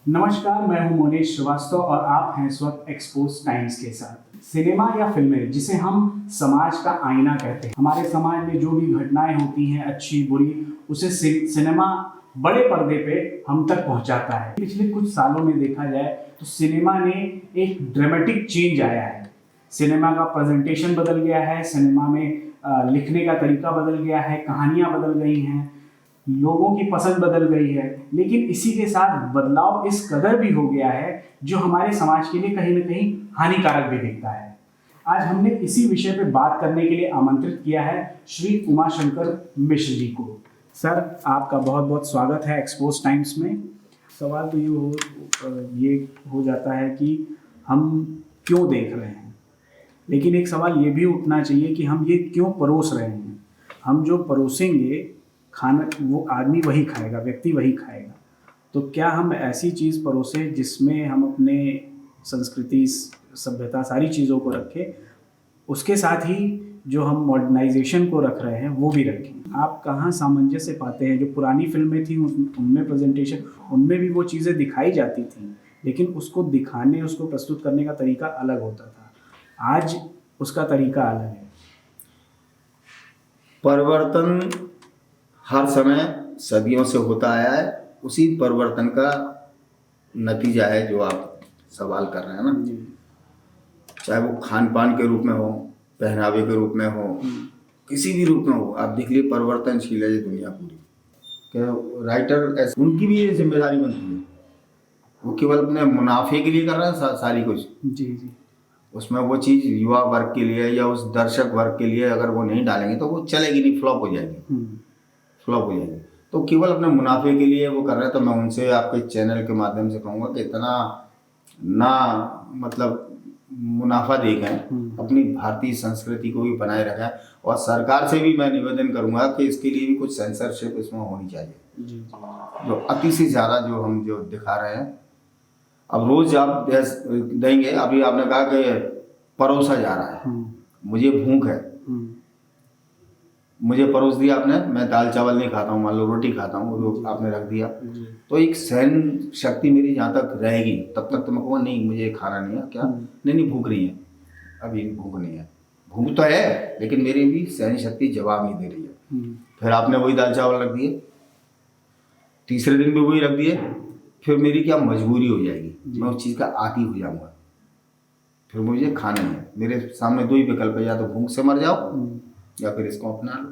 नमस्कार, मैं हूं मोनेश श्रीवास्तव और आप हैं इस वक्त एक्सपोज टाइम्स के साथ। सिनेमा या फिल्में, जिसे हम समाज का आईना कहते हैं, हमारे समाज में जो भी घटनाएं होती हैं अच्छी बुरी, उसे सिनेमा बड़े पर्दे पे हम तक पहुंचाता है। पिछले कुछ सालों में देखा जाए तो सिनेमा ने एक ड्रामेटिक चेंज आया है। सिनेमा का प्रेजेंटेशन बदल गया है, सिनेमा में लिखने का तरीका बदल गया है, कहानियां बदल गई हैं, लोगों की पसंद बदल गई है। लेकिन इसी के साथ बदलाव इस कदर भी हो गया है जो हमारे समाज के लिए कहीं ना कहीं हानिकारक भी दिखता है। आज हमने इसी विषय पर बात करने के लिए आमंत्रित किया है श्री उमाशंकर मिश्र जी को। सर, आपका बहुत बहुत स्वागत है एक्सपोज टाइम्स में। सवाल तो ये हो जाता है कि हम क्यों देख रहे हैं, लेकिन एक सवाल ये भी उठना चाहिए कि हम ये क्यों परोस रहे हैं। हम जो परोसेंगे खाना, वो आदमी वही खाएगा, व्यक्ति वही खाएगा। तो क्या हम ऐसी चीज़ परोसे जिसमें हम अपने संस्कृति, सभ्यता, सारी चीज़ों को रखें, उसके साथ ही जो हम मॉडर्नाइजेशन को रख रहे हैं वो भी रखें। आप कहाँ सामंजस्य पाते हैं? जो पुरानी फिल्में थी उनमें प्रेजेंटेशन, उनमें भी वो चीज़ें दिखाई जाती थी, लेकिन उसको दिखाने, उसको प्रस्तुत करने का तरीका अलग होता था। आज उसका तरीका अलग है। परिवर्तन हर समय सदियों से होता आया है। उसी परिवर्तन का नतीजा है जो आप सवाल कर रहे हैं ना। चाहे वो खान पान के रूप में हो, पहनावे के रूप में हो, किसी भी रूप में हो, आप देख लीजिए परिवर्तनशील है ये दुनिया पूरी। क्या राइटर उनकी भी ये जिम्मेदारी बनती है। वो केवल अपने मुनाफे के लिए कर रहे हैं सारी कुछ। जी। उसमें वो चीज़ युवा वर्ग के लिए या उस दर्शक वर्ग के लिए अगर वो नहीं डालेंगे तो वो चलेगी नहीं, फ्लॉप हो जाएगी। तो केवल अपने मुनाफे के लिए वो कर रहे हैं। तो मैं उनसे आपके चैनल के माध्यम से कहूँगा कि इतना ना मतलब मुनाफा देखें, अपनी भारतीय संस्कृति को भी बनाए रखें। और सरकार से भी मैं निवेदन करूँगा कि इसके लिए भी कुछ सेंसरशिप इसमें होनी चाहिए। जो अति से ज़्यादा जो हम जो दिखा रहे हैं, अब रोज़ आप देंगे। अभी आपने कहा कि परोसा जा रहा है, मुझे भूख है, मुझे परोस दिया आपने, मैं दाल चावल नहीं खाता हूँ, मान लो रोटी खाता हूँ, वो आपने रख दिया, तो एक सहन शक्ति मेरी जहाँ तक रहेगी तब तक तो मैं कहूँगा नहीं मुझे खाना नहीं है। क्या नहीं भूख नहीं है, अभी भूख नहीं है। भूख तो है लेकिन मेरी भी सहन शक्ति जवाब नहीं दे रही है। फिर आपने वही दाल चावल रख दिए, तीसरे दिन भी वही रख दिए, फिर मेरी क्या मजबूरी हो जाएगी, मैं उस चीज़ का आदी हो जाऊँगा, फिर मुझे खाना है। मेरे सामने दो ही विकल्प है, या तो भूख से मर जाओ या फिर इसको अपना लो।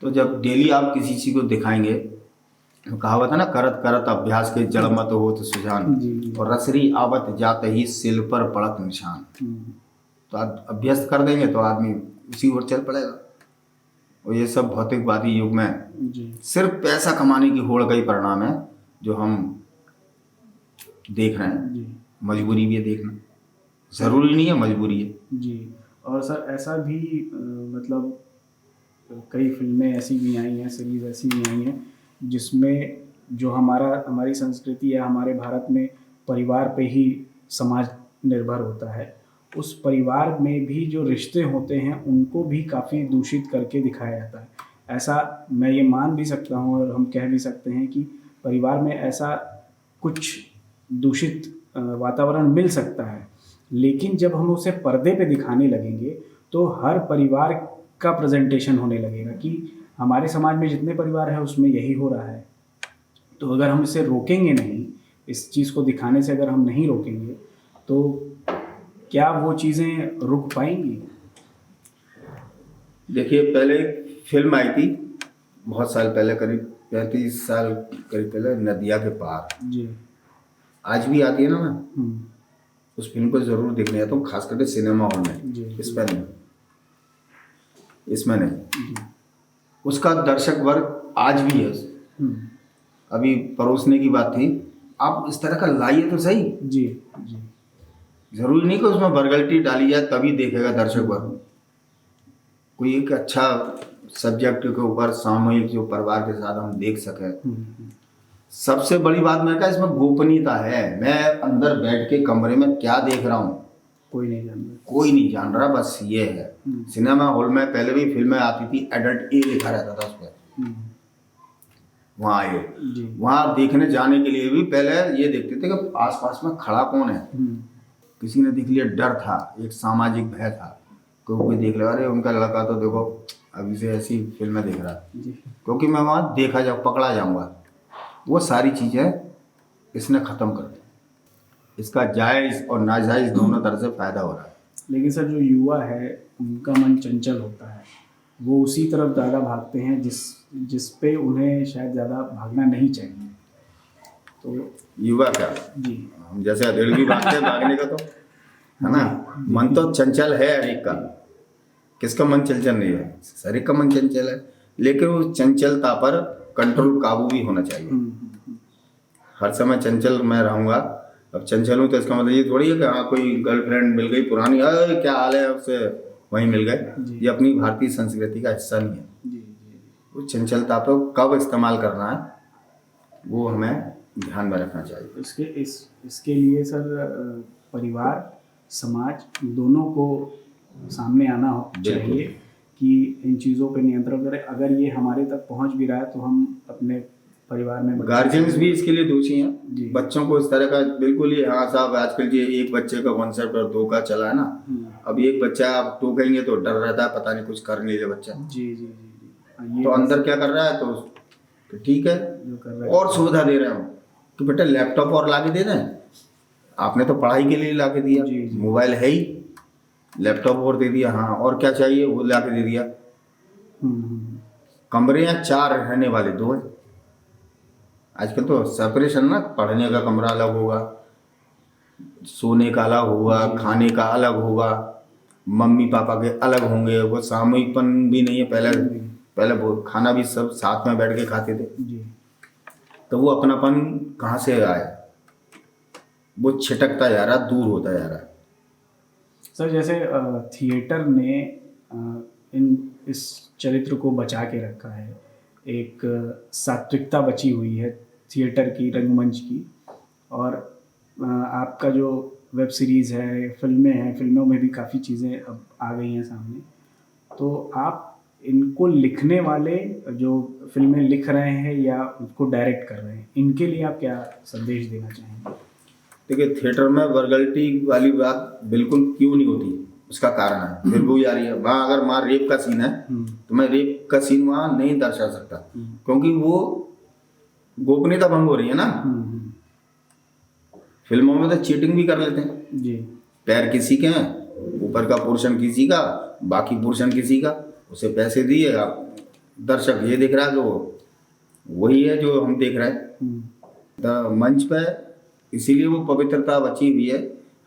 तो जब डेली आप किसी चीज़ को दिखाएंगे, तो कहावत है ना, करत करत अभ्यास के जड़ मत हो तो सुजान, और रसरी आवत जात ही सिल पर पड़त निशान। तो आप अभ्यस्त कर देंगे तो आदमी उसी ओर चल पड़ेगा। और ये सब भौतिकवादी युग में सिर्फ पैसा कमाने की होड़ का ही परिणाम है जो हम देख रहे हैं। मजबूरी भी है देखना, ज़रूरी नहीं है, मजबूरी है जी। और सर, ऐसा भी मतलब कई फिल्में ऐसी भी आई हैं, सीरीज़ ऐसी भी आई हैं जिसमें जो हमारी संस्कृति या हमारे भारत में परिवार पे ही समाज निर्भर होता है, उस परिवार में भी जो रिश्ते होते हैं उनको भी काफ़ी दूषित करके दिखाया जाता है। ऐसा मैं ये मान भी सकता हूँ और हम कह भी सकते हैं कि परिवार में ऐसा कुछ दूषित वातावरण मिल सकता है, लेकिन जब हम उसे पर्दे पे दिखाने लगेंगे तो हर परिवार का प्रेजेंटेशन होने लगेगा कि हमारे समाज में जितने परिवार है उसमें यही हो रहा है। तो अगर हम इसे रोकेंगे नहीं, इस चीज़ को दिखाने से अगर हम नहीं रोकेंगे, तो क्या वो चीज़ें रुक पाएंगी? देखिए, पहले फिल्म आई थी बहुत साल पहले, करीब 35 साल करीब पहले, नदिया के पार जी। आज भी आती है ना। मैं उस फिल्म को ज़रूर देखने जाता हूँ, खास करके सिनेमा हॉल में। इसमें नहीं। उसका दर्शक वर्ग आज भी है। अभी परोसने की बात थी, आप इस तरह का लाइए तो सही। जी। ज़रूरी नहीं कि उसमें बरगल्टी डाली जाए तभी देखेगा दर्शक वर्ग। कोई एक अच्छा सब्जेक्ट के ऊपर सामूहिक जो परिवार के साथ हम देख सकें। सबसे बड़ी बात मैं कहा, इसमें गोपनीयता है। मैं अंदर बैठ के कमरे में क्या देख रहा हूँ कोई नहीं जान रहा, बस ये है। सिनेमा हॉल में पहले भी फिल्में आती थी, एडल्ट ए लिखा रहता था उस पर। वहाँ आए। जी। वहाँ देखने जाने के लिए भी पहले ये देखते थे कि आसपास में खड़ा कौन है। किसी ने देख लिया, डर था, एक सामाजिक भय था, कोई देख लिया अरे उनका लड़का तो देखो अभी से ऐसी फिल्में देख रहा है, जी। क्योंकि मैं वहाँ देखा जा पकड़ा जाऊँगा। वो सारी चीज़ें इसने ख़त्म कर दी। इसका जायज़ और नाजायज़ दोनों तरह से फ़ायदा हो रहा है। लेकिन सर जो युवा है उनका मन चंचल होता है, वो उसी तरफ ज़्यादा भागते हैं जिस पे उन्हें शायद ज़्यादा भागना नहीं चाहिए। तो युवा क्या, जी हम जैसे अधेड़ भी भागते हैं भागने का, तो है ना, मन तो चंचल है हर एक का। किसका मन चंचल नहीं है? शरीर का मन चंचल है, लेकिन उस चंचलता पर कंट्रोल, काबू भी होना चाहिए। हर समय चंचल मैं रहूँगा, अब चंचल हूँ तो इसका मतलब ये थोड़ी है कि हाँ कोई गर्लफ्रेंड मिल गई पुरानी, अरे क्या हाल है, उससे वहीं मिल गए। ये अपनी भारतीय संस्कृति का हिस्सा नहीं है। जी। वो चंचलता पर कब इस्तेमाल करना है वो हमें ध्यान में रखना चाहिए। इसके लिए सर परिवार समाज दोनों को सामने आना चाहिए कि इन चीज़ों पे नियंत्रण करें। अगर ये हमारे तक पहुंच भी रहा है तो हम अपने परिवार में, गार्जियंस भी इसके लिए दोषी हैं। बच्चों को इस तरह का बिल्कुल ही, हाँ साहब आजकल ये एक बच्चे का कॉन्सेप्ट और दो का चला है ना। अब एक बच्चा आप टोकेंगे तो डर रहता है, पता नहीं कुछ कर नहीं ले बच्चा। जी। तो अंदर क्या कर रहा है, तो ठीक है जो कर रहा है, और सुविधा दे रहे हो कि बेटा लैपटॉप और ला के दे दें। आपने तो पढ़ाई के लिए ला के दिया, मोबाइल है ही, लैपटॉप और दे दिया, हाँ और क्या चाहिए वो ला के दे दिया। कमरे हैं 4 रहने वाले 2 हैं। आजकल तो सेपरेशन ना, पढ़ने का कमरा अलग होगा, सोने का अलग होगा, खाने का अलग होगा, मम्मी पापा के अलग होंगे। वो सामूहिकपन भी नहीं है। पहले वो खाना भी सब साथ में बैठ के खाते थे। तो वो अपनापन कहाँ से आया? वो छिटकता जा रहा, दूर होता जा रहा। सर जैसे थिएटर ने इस चरित्र को बचा के रखा है, एक सात्विकता बची हुई है थिएटर की, रंगमंच की। और आपका जो वेब सीरीज़ है, फिल्में हैं, फिल्मों में भी काफ़ी चीज़ें अब आ गई हैं सामने। तो आप इनको लिखने वाले जो फिल्में लिख रहे हैं या उसको डायरेक्ट कर रहे हैं, इनके लिए आप क्या संदेश देना चाहेंगे? देखिए थिएटर में वर्गलिटी वाली बात बिल्कुल क्यों नहीं होती, उसका कारण है फिर वो आ रही है। वहाँ अगर वहाँ रेप का सीन है तो मैं रेप का सीन वहाँ नहीं दर्शा सकता, क्योंकि वो गोपनीयता भंग हो रही है ना। फिल्मों में तो चीटिंग भी कर लेते हैं जी। पैर किसी के हैं, ऊपर का पोर्शन किसी का, बाकी पोर्शन किसी का, उसे पैसे दिए, आप दर्शक ये देख रहा है तो वही है जो हम देख रहे हैं मंच पे। इसीलिए वो पवित्रता बची हुई है।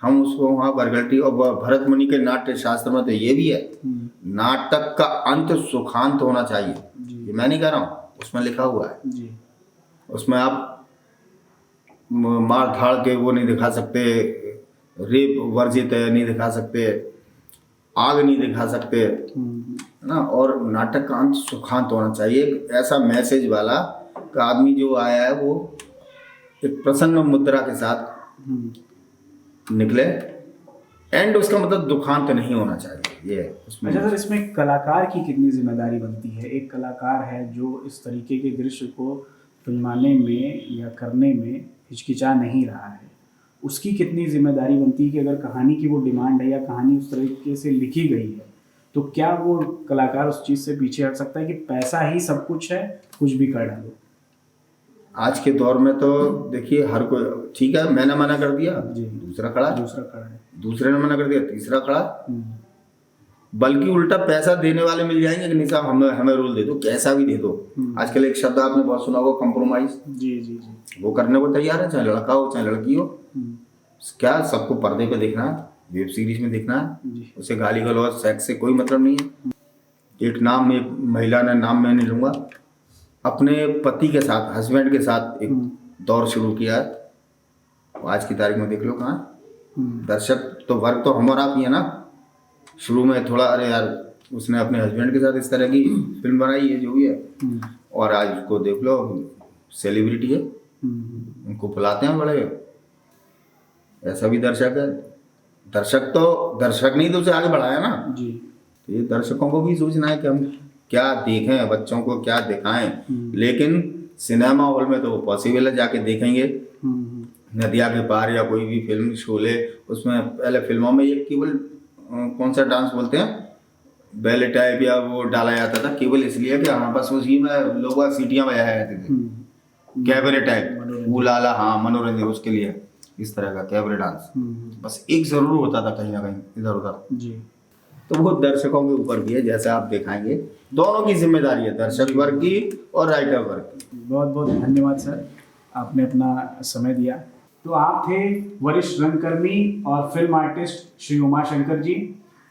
हम उसको वहाँ वर्गलिटी, और भरत मुनि के नाट्य शास्त्र में तो ये भी है, नाटक का अंत सुखांत होना चाहिए। ये मैं नहीं कह रहा हूँ, उसमें लिखा हुआ है जी। उसमें आप मार धाड़ के वो नहीं दिखा सकते, रेप वर्जित है नहीं दिखा सकते, आग नहीं दिखा सकते, है ना। और नाटक का अंत सुखांत होना चाहिए, ऐसा मैसेज वाला कि आदमी जो आया है वो एक प्रसन्न मुद्रा के साथ निकले। एंड उसका मतलब दुखांत नहीं होना चाहिए। ये अच्छा सर, इसमें कलाकार की कितनी जिम्मेदारी बनती है? एक कलाकार है जो इस तरीके के दृश्य को फिल्माने में या करने में हिचकिचा नहीं रहा है, उसकी कितनी जिम्मेदारी बनती है कि अगर कहानी की वो डिमांड है या कहानी उस तरीके से लिखी गई है तो क्या वो कलाकार उस चीज़ से पीछे हट सकता है कि पैसा ही सब कुछ है, कुछ भी कर डालो? आज के दौर में तो देखिए हर कोई, ठीक है मैंने मना कर दिया जी, दूसरा खड़ा है, दूसरे ने मना कर दिया, तीसरा खड़ा। बल्कि उल्टा पैसा देने वाले मिल जाएंगे कि नहीं साहब हमें रोल दे दो, कैसा भी दे दो। आजकल एक शब्द आपने बहुत सुना होगा, कंप्रोमाइज। जी। वो करने को तैयार है, चाहे लड़का हो चाहे लड़की हो। क्या सबको पर्दे पे देखना है, वेब सीरीज में देखना है, उसे गाली गलौज सेक्स से कोई मतलब नहीं है। एक महिला ने, नाम मैं नहीं लूँगा, अपने पति के साथ, हस्बैंड के साथ एक दौर शुरू किया है। आज की तारीख में देख लो कहाँ दर्शक तो वर्ग तो हम और आप ही है ना। शुरू में थोड़ा अरे यार उसने अपने हस्बैंड के साथ इस तरह की फिल्म बनाई है जो भी है, और आज उसको देख लो सेलिब्रिटी है, उनको बुलाते हैं बड़े, ऐसा भी दर्शक है। दर्शक तो दर्शक नहीं तो उसे आगे बढ़ाया ना जी। तो ये दर्शकों को भी सोचना है कि हम क्या देखें, बच्चों को क्या दिखाएं, लेकिन सिनेमा हॉल में तो वो पॉसिबल है, जाके देखेंगे हम्म, नदिया के पार या कोई भी फिल्म शोले, उसमें पहले फिल्मों में ये केवल कौन सा डांस बोलते हैं, बैले टाइप या वो डाला जाता था, केवल इसलिए कि हाँ बस उसी में लोग सीटियाँ बजाया जाते थे, कैबरे टाइप उलाला, हाँ मनोरंजन, उसके लिए इस तरह का कैबरे डांस बस एक जरूर होता था कहीं ना कहीं इधर उधर। जी। तो वो दर्शकों के ऊपर भी है, जैसे आप दिखाएंगे, दोनों की जिम्मेदारी है, दर्शक वर्ग की और राइटर वर्ग की। बहुत बहुत धन्यवाद सर, आपने अपना समय दिया। तो आप थे वरिष्ठ रंगकर्मी और फिल्म आर्टिस्ट श्री उमाशंकर जी,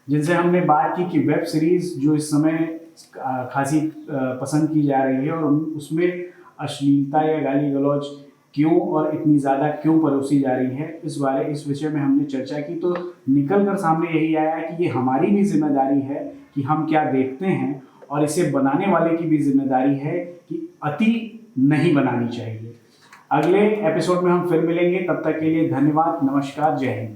जिनसे हमने बात की कि वेब सीरीज जो इस समय खासी पसंद की जा रही है और उसमें अश्लीलता या गाली गलौज क्यों और इतनी ज़्यादा क्यों परोसी जा रही है, इस विषय में हमने चर्चा की। तो निकल कर सामने यही आया कि ये हमारी भी जिम्मेदारी है कि हम क्या देखते हैं, और इसे बनाने वाले की भी जिम्मेदारी है कि अति नहीं बनानी चाहिए। अगले एपिसोड में हम फिर मिलेंगे, तब तक के लिए धन्यवाद, नमस्कार, जय हिंद।